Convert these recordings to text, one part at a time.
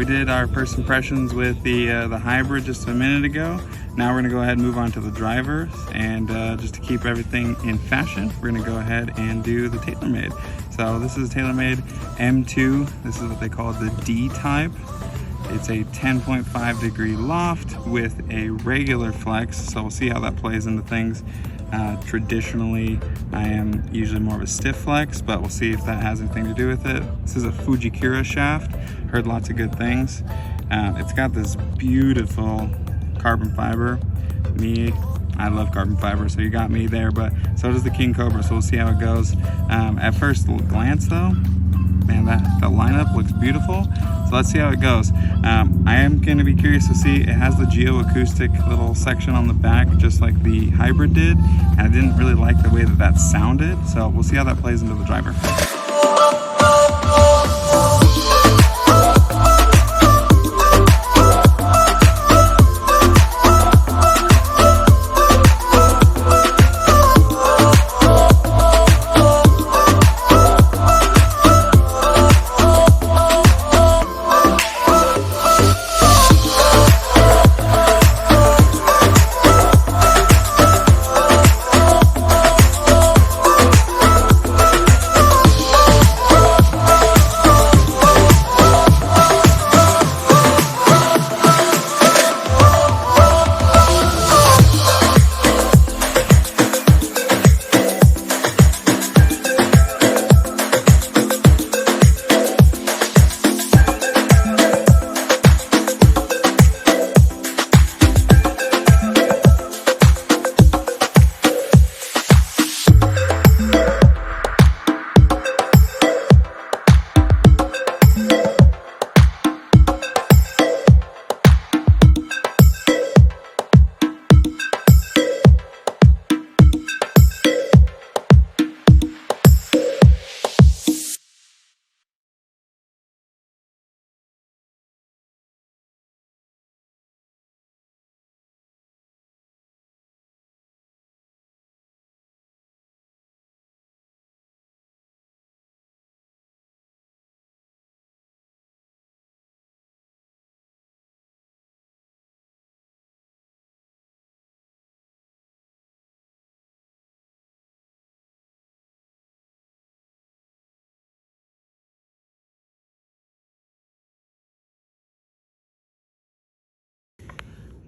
we did our first impressions with the hybrid just a minute ago. Now we're gonna go ahead and move on to the drivers, and just to keep everything in fashion, we're gonna go ahead and do the Taylormade. So this is a Taylormade M2. This is what they call the D type. It's a 10.5 degree loft with a regular flex, so we'll see how that plays into things. Traditionally, I am usually more of a stiff flex, but we'll see if that has anything to do with it. This is a Fujikura shaft. Heard lots of good things. It's got this beautiful carbon fiber. I love carbon fiber, so you got me there, but so does the King Cobra, so we'll see how it goes. At first glance though, man, that lineup looks beautiful. So let's see how it goes. I am going to be curious to see, it has the geoacoustic little section on the back, just like the hybrid did, and I didn't really like the way that sounded, so we'll see how that plays into the driver.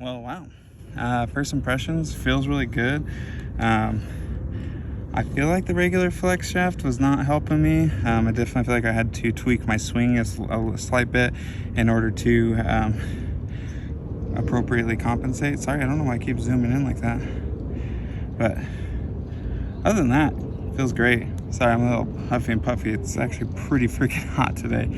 Well, wow. First impressions, feels really good. I feel like the regular flex shaft was not helping me. I definitely feel like I had to tweak my swing a slight bit in order to appropriately compensate. Sorry, I don't know why I keep zooming in like that. But other than that, feels great. Sorry, I'm a little huffy and puffy. It's actually pretty freaking hot today.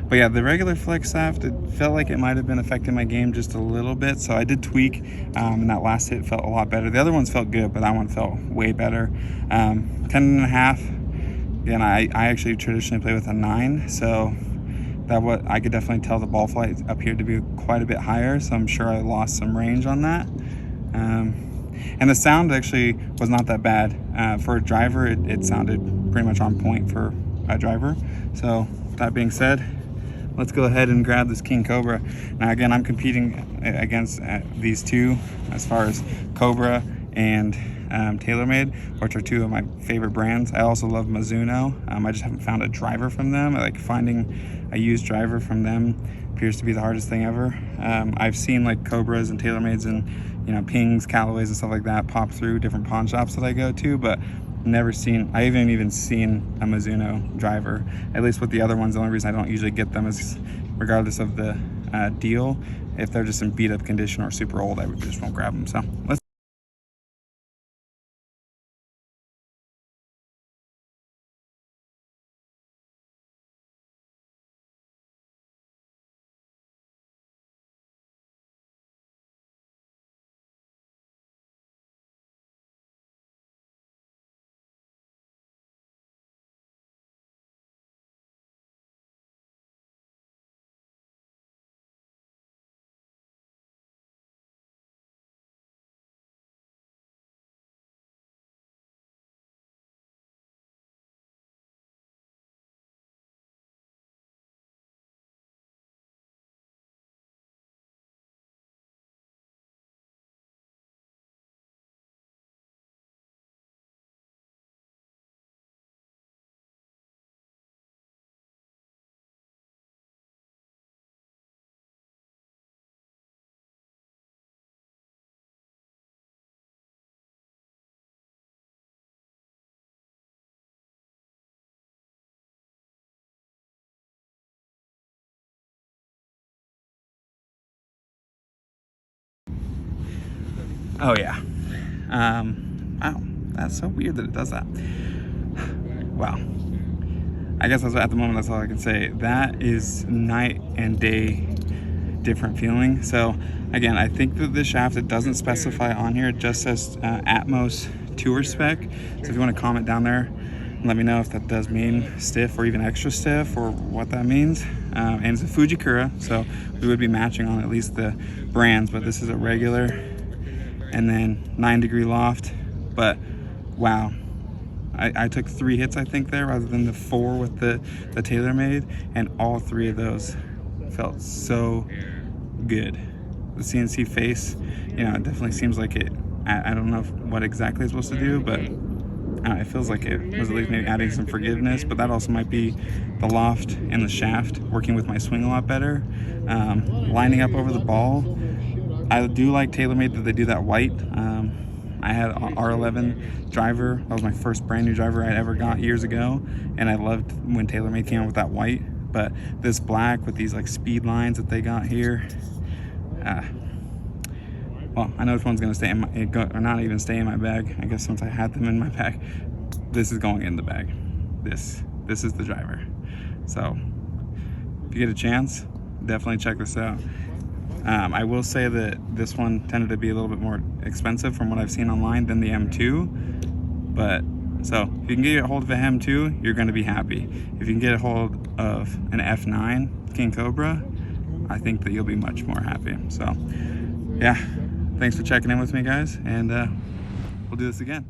But yeah, the regular flex shaft, it felt like it might have been affecting my game just a little bit. So I did tweak, and that last hit felt a lot better. The other ones felt good, but that one felt way better. 10.5. Again, I actually traditionally play with a 9, so I could definitely tell the ball flight appeared to be quite a bit higher. So I'm sure I lost some range on that. And the sound actually was not that bad. For a driver, it sounded pretty much on point for a driver. So that being said, let's go ahead and grab this King Cobra. Now again, I'm competing against these two as far as Cobra and Taylormade, which are two of my favorite brands. I also love Mizuno. I just haven't found a driver from them. Like finding a used driver from them appears to be the hardest thing ever. I've seen like Cobras and Taylormades and Pings, Callaways and stuff like that pop through different pawn shops that I go to, but I haven't even seen a Mizuno driver. At least with the other ones, the only reason I don't usually get them is regardless of the deal, if they're just in beat up condition or super old, I just won't grab them. So let's Oh yeah. Wow, that's so weird that it does that. Wow. I guess at the moment that's all I can say. That is night and day different feeling. So again, I think that the shaft, it doesn't specify on here, it just says Atmos tour spec. So if you want to comment down there, let me know if that does mean stiff or even extra stiff or what that means. And it's a Fujikura, so we would be matching on at least the brands, but this is a regular, and then 9-degree loft. But wow, I took 3 hits I think there rather than the 4 with the Taylormade, and all 3 of those felt so good. The CNC face, you know, it definitely seems like it, I don't know what exactly it's supposed to do, but it feels like it was at least maybe adding some forgiveness. But that also might be the loft and the shaft working with my swing a lot better. Lining up over the ball, I do like Taylormade that they do that white. I had an R11 driver. That was my first brand new driver I'd ever got years ago, and I loved when Taylormade came out with that white. But this black with these like speed lines that they got here, well, I know which one's gonna stay in my, or not even stay in my bag. I guess since I had them in my bag, this is going in the bag. This is the driver. So if you get a chance, definitely check this out. I will say that this one tended to be a little bit more expensive from what I've seen online than the M2. But so if you can get a hold of a M2, you're going to be happy. If you can get a hold of an F9 King Cobra, I think that you'll be much more happy. So yeah, thanks for checking in with me, guys, and we'll do this again.